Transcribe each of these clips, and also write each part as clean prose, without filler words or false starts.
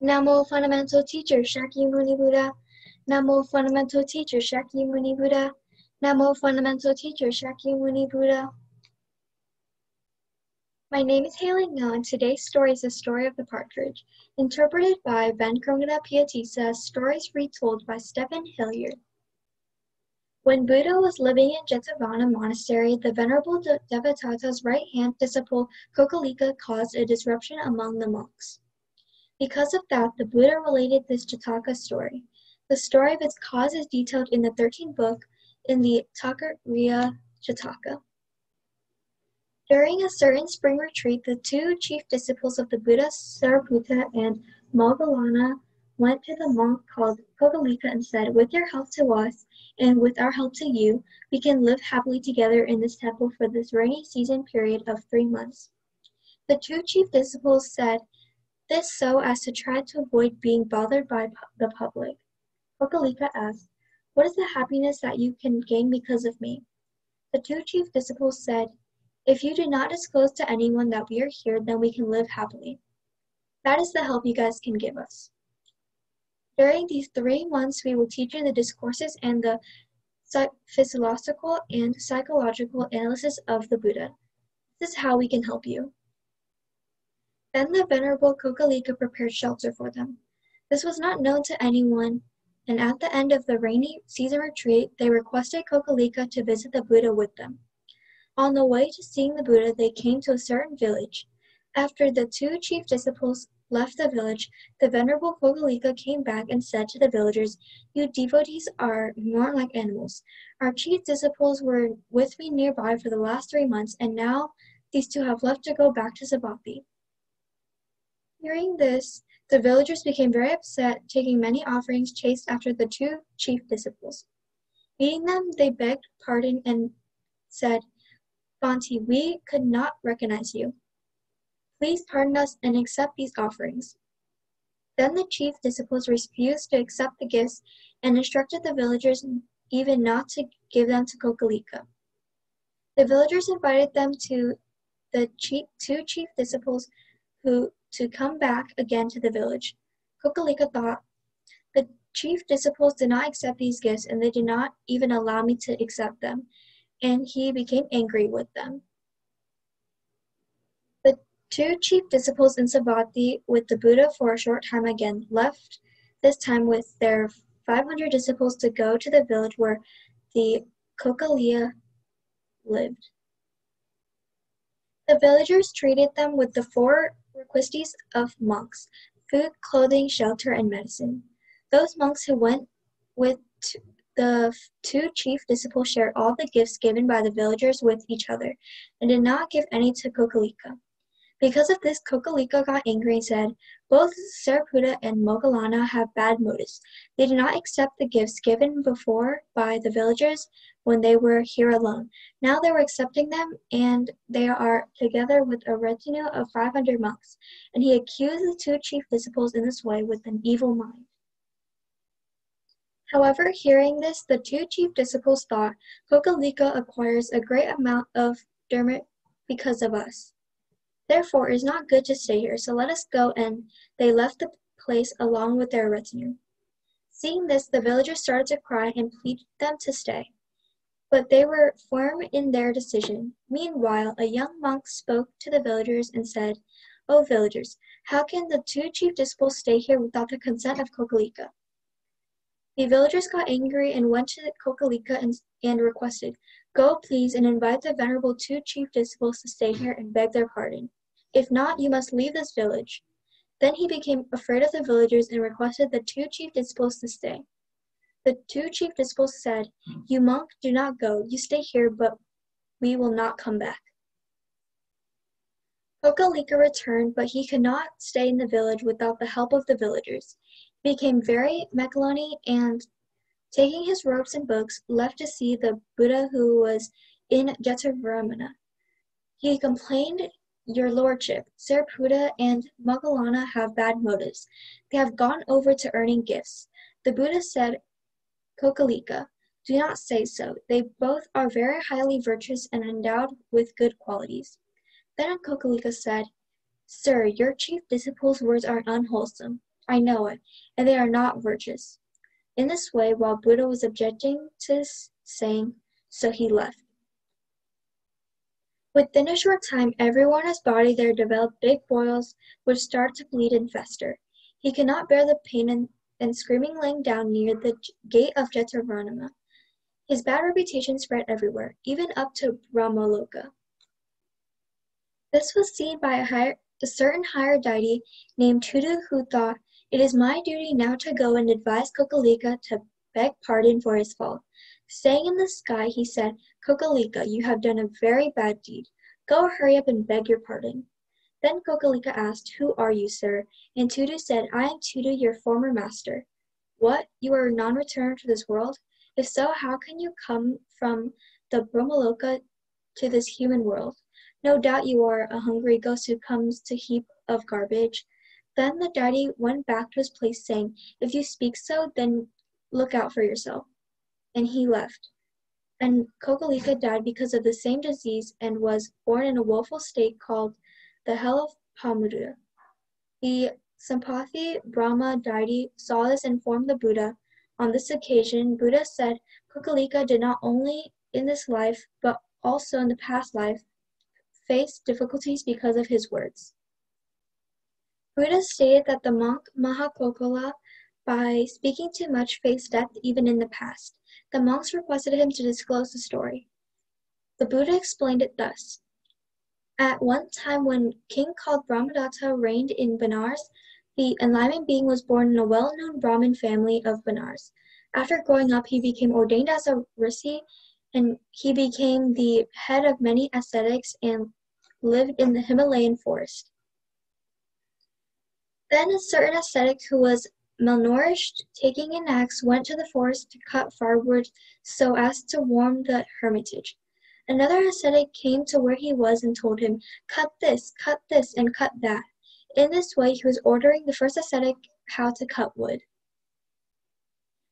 Namo Fundamental Teacher Shakyamuni Buddha. Namo Fundamental Teacher Shakyamuni Buddha. Namo Fundamental Teacher Shakyamuni Buddha. My name is Haley Ngo, and today's story is the story of the Partridge, interpreted by Venkongana Piatisa, stories retold by Stephen Hilliard. When Buddha was living in Jetavana Monastery, the Venerable Devadatta's right-hand disciple Kokalika caused a disruption among the monks. Because of that, the Buddha related this Jataka story. The story of its cause is detailed in the 13th book in the Takariya Jataka. During a certain spring retreat, the two chief disciples of the Buddha, Sariputta and Moggallana, went to the monk called Kokalika and said, "With your help to us, and with our help to you, we can live happily together in this temple for this rainy season period of 3 months." The two chief disciples said this so as to try to avoid being bothered by the public. Kokalika asked, "What is the happiness that you can gain because of me?" The two chief disciples said, "If you do not disclose to anyone that we are here, then we can live happily. That is the help you guys can give us. During these 3 months, we will teach you the discourses and the physiological and psychological analysis of the Buddha. This is how we can help you." Then the Venerable Kokalika prepared shelter for them. This was not known to anyone, and at the end of the rainy season retreat, they requested Kokalika to visit the Buddha with them. On the way to seeing the Buddha, they came to a certain village. After the two chief disciples left the village, the Venerable Kokalika came back and said to the villagers, "You devotees are more like animals. Our chief disciples were with me nearby for the last 3 months, and now these two have left to go back to Savatthi." Hearing this, the villagers became very upset, taking many offerings, chased after the two chief disciples. Meeting them, they begged pardon and said, "Bhante, we could not recognize you. Please pardon us and accept these offerings." Then the chief disciples refused to accept the gifts and instructed the villagers even not to give them to Kokalika. The villagers invited them to the two chief disciples to come back again to the village. Kokalika thought, "The chief disciples did not accept these gifts, and they did not even allow me to accept them," and he became angry with them. The two chief disciples in Savatthi with the Buddha for a short time again left, this time with their 500 disciples to go to the village where the Kokalika lived. The villagers treated them with the 4 requisites of monks: food, clothing, shelter, and medicine. Those monks who went with the two chief disciples shared all the gifts given by the villagers with each other, and did not give any to Kokalika. Because of this, Kokalika got angry and said, "Both Sariputta and Moggallana have bad motives. They did not accept the gifts given before by the villagers when they were here alone. Now they were accepting them, and they are together with a retinue of 500 monks." And he accused the two chief disciples in this way with an evil mind. However, hearing this, the two chief disciples thought, "Kokalika acquires a great amount of demerit because of us. Therefore, it is not good to stay here, so let us go," and they left the place along with their retinue. Seeing this, the villagers started to cry and plead them to stay. But they were firm in their decision. Meanwhile, a young monk spoke to the villagers and said, "O villagers, how can the two chief disciples stay here without the consent of Kokalika?" The villagers got angry and went to Kokalika and requested, "Go, please, and invite the venerable two chief disciples to stay here and beg their pardon. If not, you must leave this village." Then he became afraid of the villagers and requested the two chief disciples to stay. The two chief disciples said, "You monk, do not go. You stay here, but we will not come back." Kokalika returned, but he could not stay in the village without the help of the villagers. He became very melancholy and, taking his robes and books, left to see the Buddha who was in Jetavana. He complained, "Your lordship, Sariputta and Moggallana have bad motives. They have gone over to earning gifts." The Buddha said, "Kokalika, do not say so. They both are very highly virtuous and endowed with good qualities." Then Kokalika said, "Sir, your chief disciple's words are unwholesome. I know it, and they are not virtuous. In this way, while Buddha was objecting to saying, so he left. Within a short time, everyone in his body there developed big boils which started to bleed and fester. He could not bear the pain and screaming lying down near the gate of Jetavarnama. His bad reputation spread everywhere, even up to Brahmaloka. This was seen by a certain higher deity named Tudu, who thought, "It is my duty now to go and advise Kokalika to beg pardon for his fault." Staying in the sky, he said, "Kokalika, you have done a very bad deed. Go hurry up and beg your pardon." Then Kokalika asked, "Who are you, sir?" And Tudu said, "I am Tudu, your former master." "What? You are a non-returner to this world? If so, how can you come from the Brahmaloka to this human world? No doubt you are a hungry ghost who comes to heap of garbage." Then the deity went back to his place, saying, "If you speak so, then look out for yourself." And he left. And Kokalika died because of the same disease and was born in a woeful state called the Hell of Pamuda. The Sampathi Brahma deity saw this and informed the Buddha. On this occasion, Buddha said Kokalika did not only in this life, but also in the past life, face difficulties because of his words. Buddha stated that the monk Mahakokala, by speaking too much, faced death even in the past. The monks requested him to disclose the story. The Buddha explained it thus. At one time when a king called Brahmadatta reigned in Benares, the enlightened being was born in a well-known Brahmin family of Benares. After growing up, he became ordained as a rishi, and he became the head of many ascetics and lived in the Himalayan forest. Then a certain ascetic who was malnourished, taking an axe, went to the forest to cut firewood so as to warm the hermitage. Another ascetic came to where he was and told him, cut this, and cut that." In this way, he was ordering the first ascetic how to cut wood.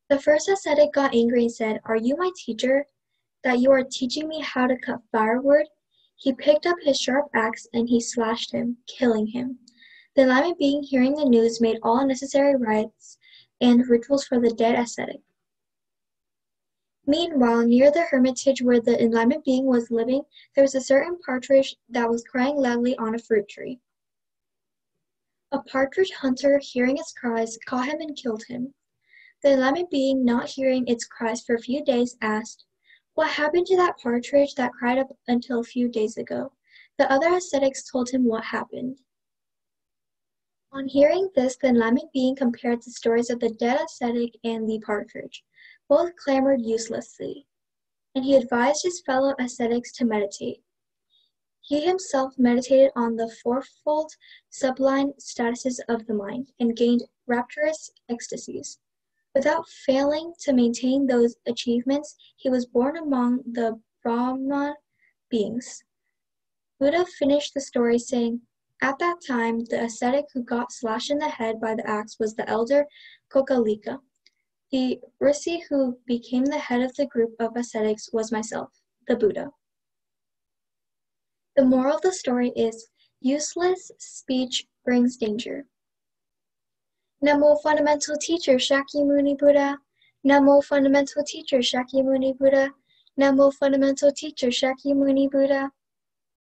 The first ascetic got angry and said, "Are you my teacher, that you are teaching me how to cut firewood?" He picked up his sharp axe and he slashed him, killing him. The enlightened being, hearing the news, made all necessary rites and rituals for the dead ascetic. Meanwhile, near the hermitage where the enlightened being was living, there was a certain partridge that was crying loudly on a fruit tree. A partridge hunter, hearing its cries, caught him and killed him. The enlightened being, not hearing its cries for a few days, asked, "What happened to that partridge that cried up until a few days ago?" The other ascetics told him what happened. On hearing this, the enlightened being compared the stories of the dead ascetic and the partridge. Both clamored uselessly, and he advised his fellow ascetics to meditate. He himself meditated on the fourfold sublime statuses of the mind, and gained rapturous ecstasies. Without failing to maintain those achievements, he was born among the Brahman beings. Buddha finished the story saying, "At that time, the ascetic who got slashed in the head by the axe was the elder Kokalika. The rishi who became the head of the group of ascetics was myself, the Buddha." The moral of the story is, useless speech brings danger. Namo Fundamental Teacher Shakyamuni Buddha. Namo Fundamental Teacher Shakyamuni Buddha. Namo Fundamental Teacher Shakyamuni Buddha.